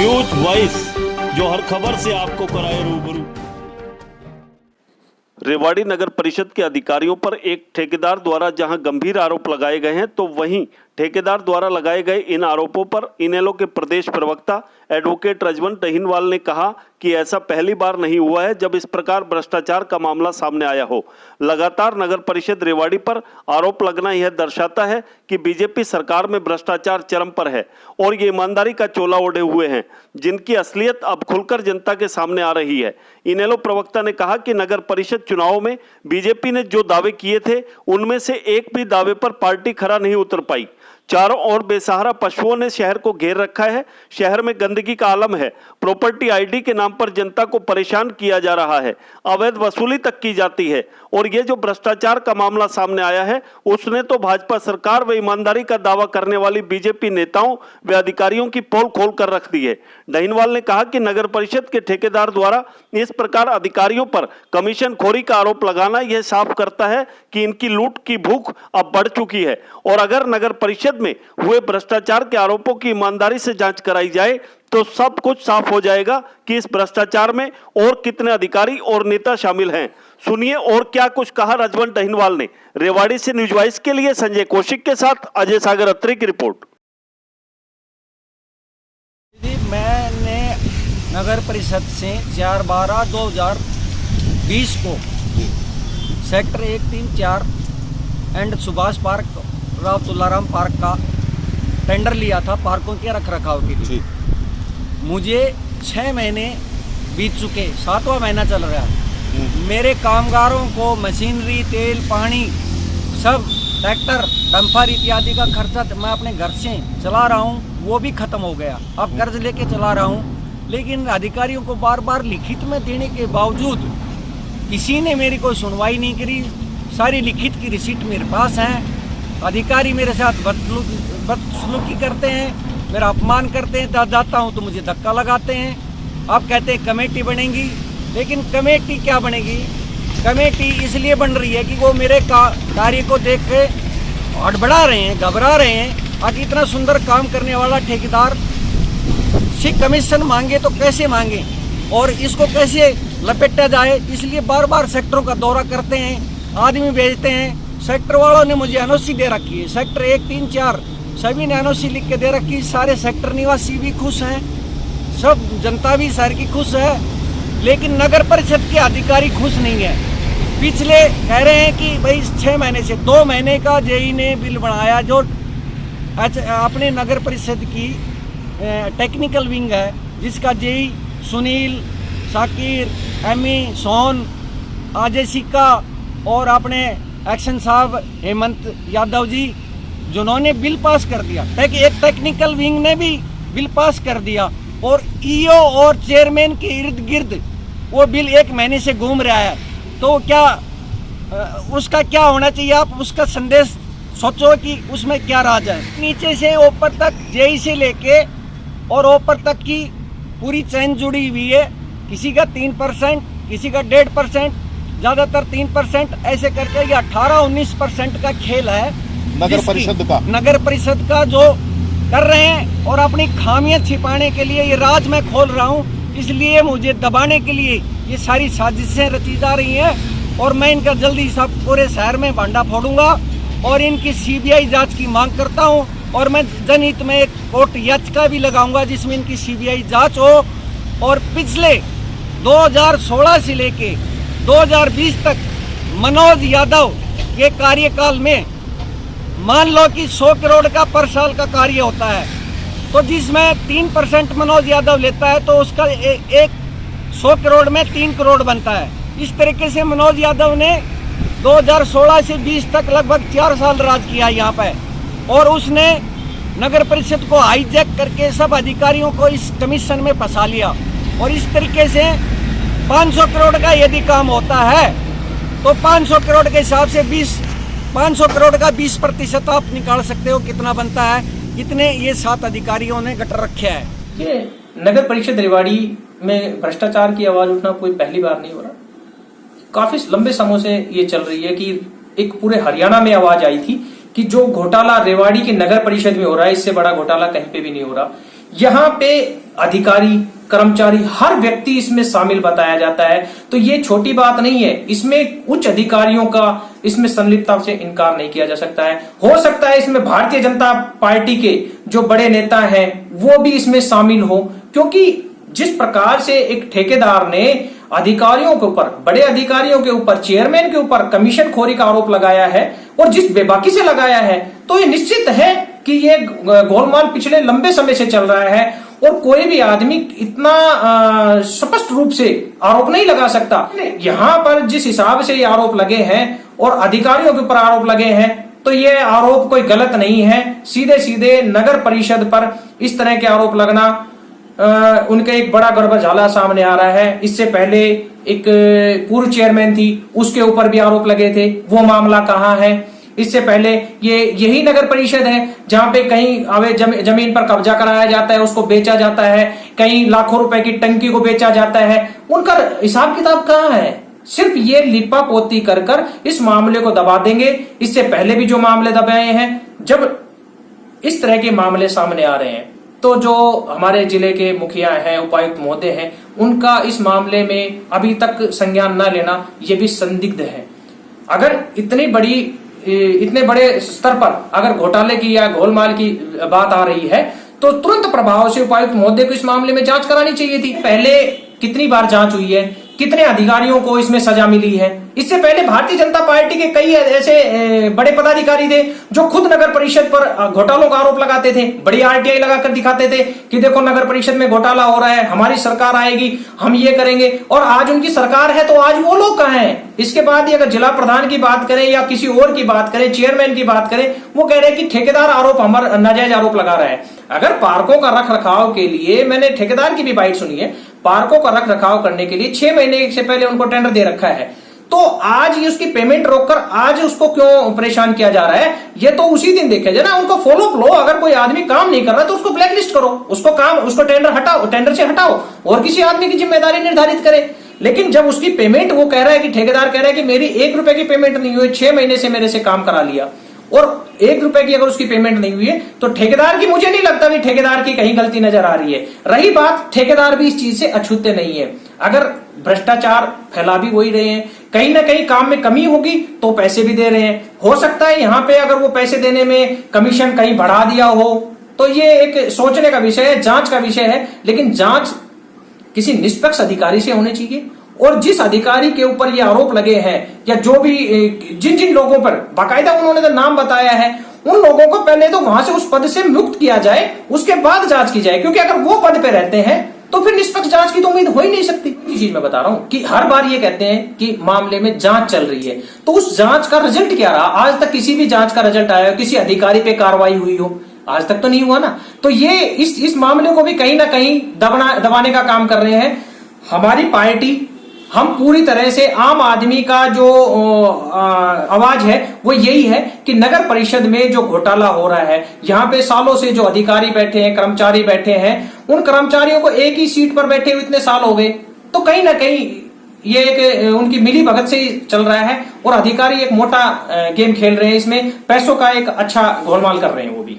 News voice, जो हर खबर से आपको कराए रूबरू। रेवाड़ी नगर परिषद के अधिकारियों पर एक ठेकेदार द्वारा जहां गंभीर आरोप लगाए गए हैं, तो वहीं ठेकेदार द्वारा लगाए गए इन आरोपों पर इनेलो के प्रदेश प्रवक्ता एडवोकेट रजवंत दहीनवाल ने कहा कि ऐसा पहली बार नहीं हुआ है जब इस प्रकार भ्रष्टाचार का मामला सामने आया हो। लगातार नगर परिषद रेवाड़ी पर आरोप लगना यह दर्शाता है कि बीजेपी सरकार में भ्रष्टाचार चरम पर है और ये ईमानदारी का चोला ओढ़े हुए हैं, जिनकी असलियत अब खुलकर जनता के सामने आ रही है। इनेलो प्रवक्ता ने कहा कि नगर परिषद चुनावों में बीजेपी ने जो दावे किए थे, उनमें से एक भी दावे पर पार्टी खरा नहीं उतर पाई। चारों ओर बेसहारा पशुओं ने शहर को घेर रखा है। शहर में गंदगी का आलम है। प्रॉपर्टी आईडी के नाम पर जनता को परेशान किया जा रहा है। अवैध वसूली तक की जाती है और ये जो भ्रष्टाचार का मामला सामने आया है, उसने तो भाजपा सरकार व ईमानदारी का दावा करने वाली बीजेपी नेताओं व अधिकारियों की पोल खोल कर रख दी है। दहीनवाल ने कहा कि नगर परिषद के ठेकेदार द्वारा इस प्रकार अधिकारियों पर कमीशन खोरी का आरोप लगाना यह साफ करता है कि इनकी लूट की भूख अब बढ़ चुकी है और अगर नगर परिषद में हुए भ्रष्टाचार के आरोपों की ईमानदारी से जांच कराई जाए तो सब कुछ साफ हो जाएगा कि इस भ्रष्टाचार में और कितने अधिकारी और नेता शामिल हैं। सुनिए और क्या कुछ कहा रजवंत दहीनवाल ने। रेवाड़ी से न्यूज वॉइस के लिए संजय कौशिक के साथ अजय सागर अत्री की रिपोर्ट। मैंने नगर परिषद से 4/12/2020 को sector 134 and Subhash park, Rao Tularam park का टेंडर लिया था पार्कों के रखरखाव के लिए। मुझे 6 महीने बीत चुके, 7वां महीना चल रहा है। मेरे कामगारों को मशीनरी, तेल, पानी, सब ट्रैक्टर, डंपर इत्यादि का खर्चा मैं अपने घर से चला रहा हूँ, वो भी खत्म हो गया। अब कर्ज लेके चला रहा हूँ, लेकिन अधिकारियों को बार बार लिखित में देने के बावजूद किसी ने मेरी कोई सुनवाई नहीं करी। सारी लिखित की रिसीट मेरे पास है। अधिकारी मेरे साथ बदसलूकी करते हैं, मेरा अपमान करते हैं। जाता हूँ तो मुझे धक्का लगाते हैं। अब कहते हैं कमेटी बनेगी, लेकिन कमेटी क्या बनेगी? कमेटी इसलिए बन रही है कि वो मेरे कार्य को देख के हड़बड़ा रहे हैं, घबरा रहे हैं। आगे इतना सुंदर काम करने वाला ठेकेदार से कमीशन मांगे तो कैसे मांगे और इसको कैसे लपेटा जाए, इसलिए बार बार सेक्टरों का दौरा करते हैं, आदमी भेजते हैं। सेक्टर वालों ने मुझे एनओसी दे रखी है। सेक्टर 1, 3, 4 सभी ने एनओसी लिख के दे रखी। सारे सेक्टर निवासी भी खुश हैं, सब जनता भी शहर की खुश है, लेकिन नगर परिषद के अधिकारी खुश नहीं है। पिछले कह रहे हैं कि भाई 6 महीने से 2 महीने का जेई ने बिल बनाया, जो अपने नगर परिषद की टेक्निकल विंग है, जिसका जेई सुनील, साकिर, एमी, सोन, अजय सिक्का और अपने एक्शन साहब हेमंत यादव जी, जिन्होंने बिल पास कर दिया। एक टेक्निकल विंग ने भी बिल पास कर दिया और ईओ और चेयरमैन के इर्द गिर्द वो बिल 1 महीने से घूम रहा है। तो क्या उसका क्या होना चाहिए? आप उसका संदेश सोचो कि उसमें क्या राज है। नीचे से ऊपर तक जेई से लेके और ऊपर तक की पूरी चेन जुड़ी हुई है। किसी का 3%, किसी का 1.5%, ज्यादातर 3%, ऐसे करके ये 18-19% का खेल है नगर परिषद का जो कर रहे हैं। और अपनी खामियां छिपाने के लिए ये राज मैं खोल रहा हूँ, इसलिए मुझे दबाने के लिए ये सारी साजिशें रची जा रही हैं और मैं इनका जल्दी सब पूरे शहर में भांडा फोड़ूंगा और इनकी सीबीआई जांच की मांग करता हूं। और मैं जनहित में एक कोर्ट याचिका भी लगाऊंगा जिसमें इनकी सीबीआई जांच हो और पिछले 2016 से लेके 2020 तक मनोज यादव के कार्यकाल में मान लो कि 100 करोड़ का पर साल का कार्य होता है, तो जिसमें 3% मनोज यादव लेता है तो उसका एक 100 करोड़ में 3 करोड़ बनता है। इस तरीके से मनोज यादव ने 2016 से 20 तक लगभग 4 साल राज किया यहाँ पे और उसने नगर परिषद को हाईजैक करके सब अधिकारियों को इस कमीशन में फंसा लिया। और इस तरीके से 500 करोड़ का यदि काम होता है तो 500 करोड़ के हिसाब से 500 करोड़ का 20% आप निकाल सकते हो कितना बनता है। इतने ये 7 अधिकारियों ने गटर रखे है। ये नगर परिषद रेवाड़ी में भ्रष्टाचार की आवाज उठना कोई पहली बार नहीं हो रहा। काफी लंबे समय से ये चल रही है कि एक पूरे हरियाणा में आवाज आई थी कि जो घोटाला रेवाड़ी के नगर परिषद में हो रहा है, इससे बड़ा घोटाला कहीं पे भी नहीं हो रहा। यहाँ पे अधिकारी, कर्मचारी, हर व्यक्ति इसमें शामिल बताया जाता है। तो ये छोटी बात नहीं है, इसमें उच्च अधिकारियों का इसमें संलिप्तता से इनकार नहीं किया जा सकता है। हो सकता है इसमें भारतीय जनता पार्टी के जो बड़े नेता हैं वो भी इसमें शामिल हो, क्योंकि जिस प्रकार से एक ठेकेदार ने अधिकारियों के ऊपर, बड़े अधिकारियों के ऊपर, चेयरमैन के ऊपर कमीशन खोरी का आरोप लगाया है और जिस बेबाकी से लगाया है, तो ये निश्चित है कि ये गोलमाल पिछले लंबे समय से चल रहा है और कोई भी आदमी इतना स्पष्ट रूप से आरोप नहीं लगा सकता। यहाँ पर जिस हिसाब से ये आरोप लगे हैं और अधिकारियों के ऊपर आरोप लगे हैं, तो ये आरोप कोई गलत नहीं है। सीधे सीधे नगर परिषद पर इस तरह के आरोप लगना उनके एक बड़ा गड़बड़झाला सामने आ रहा है। इससे पहले एक पूर्व चेयरमैन थी, उसके ऊपर भी आरोप लगे थे, वो मामला कहाँ है। इससे पहले यही नगर परिषद है जहां पे कहीं अवैध जमीन पर कब्जा कराया जाता है, उसको बेचा जाता है, कहीं लाखों रुपए की टंकी को बेचा जाता है। उनका हिसाब किताब कहाँ है? सिर्फ ये लिपा पोती कर इस मामले को दबा देंगे। इससे पहले भी जो मामले दबाए हैं, जब इस तरह के मामले सामने आ रहे हैं, तो जो हमारे जिले के मुखिया हैं, उपायुक्त महोदय हैं, उनका इस मामले में अभी तक संज्ञान न लेना ये भी संदिग्ध है। अगर इतने बड़े स्तर पर अगर घोटाले की या गोलमाल की बात आ रही है, तो तुरंत प्रभाव से उपायुक्त महोदय को इस मामले में जांच करानी चाहिए थी। पहले कितनी बार जांच हुई है, कितने अधिकारियों को इसमें सजा मिली है। इससे पहले भारतीय जनता पार्टी के कई ऐसे बड़े पदाधिकारी थे जो खुद नगर परिषद पर घोटालों का आरोप लगाते थे, बड़ी आरटीआई लगाकर दिखाते थे कि देखो नगर परिषद में घोटाला हो रहा है, हमारी सरकार आएगी, हम ये करेंगे। और आज उनकी सरकार है तो आज वो लोग कहाँ हैं? इसके बाद अगर जिला प्रधान की बात करें या किसी और की बात करें, चेयरमैन की बात करें, वो कह रहे हैं कि ठेकेदार हमारा नाजायज आरोप लगा रहा है। अगर पार्कों का रख रखाव के लिए, मैंने ठेकेदार की भी बाइट सुनी है, पार्कों का रख रखाव करने के लिए 6 महीने से पहले उनको टेंडर दे रखा है, तो आज ये उसकी पेमेंट रोककर आज उसको क्यों परेशान किया जा रहा है? ये तो उसी दिन देखा जाए ना, उनको फॉलो अप लो। अगर कोई आदमी काम नहीं कर रहा तो उसको ब्लैकलिस्ट करो, उसको टेंडर से हटाओ और किसी आदमी की जिम्मेदारी निर्धारित करे। लेकिन जब उसकी पेमेंट, वो कह रहा है कि ठेकेदार कह रहा है कि मेरी 1 रुपए की पेमेंट नहीं हुई, 6 महीने से मेरे से काम करा लिया, और 1 रुपए की अगर उसकी पेमेंट नहीं हुई है, तो ठेकेदार की, मुझे नहीं लगता कि ठेकेदार की कहीं गलती नजर आ रही है। रही बात, ठेकेदार भी इस चीज से अछूते नहीं है। अगर भ्रष्टाचार फैला भी वही रहे हैं, कहीं ना कहीं काम में कमी होगी तो पैसे भी दे रहे हैं। हो सकता है यहाँ पे अगर वो पैसे देने में कमीशन कहीं बढ़ा दिया हो, तो ये एक सोचने का विषय है, जांच का विषय है। लेकिन जांच किसी निष्पक्ष अधिकारी से होनी चाहिए, और जिस अधिकारी के ऊपर ये आरोप लगे हैं या जो भी जिन लोगों पर बाकायदा उन्होंने तो नाम बताया है, उन लोगों को पहले तो वहां से उस पद से मुक्त किया जाए, उसके बाद जांच की जाए। क्योंकि अगर वो पद पे रहते हैं तो फिर निष्पक्ष जांच की तो उम्मीद हो ही नहीं सकती। इस चीज मैं बता रहा हूं कि हर बार ये कहते हैं कि मामले में जांच चल रही है, तो उस जांच का रिजल्ट क्या रहा? आज तक किसी भी जांच का रिजल्ट आया हो, किसी अधिकारी पे कार्रवाई हुई हो? आज तक तो नहीं हुआ ना। तो ये इस मामले को भी कहीं ना कहीं दबाने का काम कर रहे हैं। हमारी पार्टी, हम पूरी तरह से आम आदमी का जो आवाज है वो यही है कि नगर परिषद में जो घोटाला हो रहा है, यहाँ पे सालों से जो अधिकारी बैठे हैं, कर्मचारी बैठे हैं, उन कर्मचारियों को एक ही सीट पर बैठे हुए इतने साल हो गए, तो कहीं ना कहीं ये एक उनकी मिली भगत से ही चल रहा है और अधिकारी एक मोटा गेम खेल रहे हैं, इसमें पैसों का एक अच्छा गोलमाल कर रहे हैं वो भी।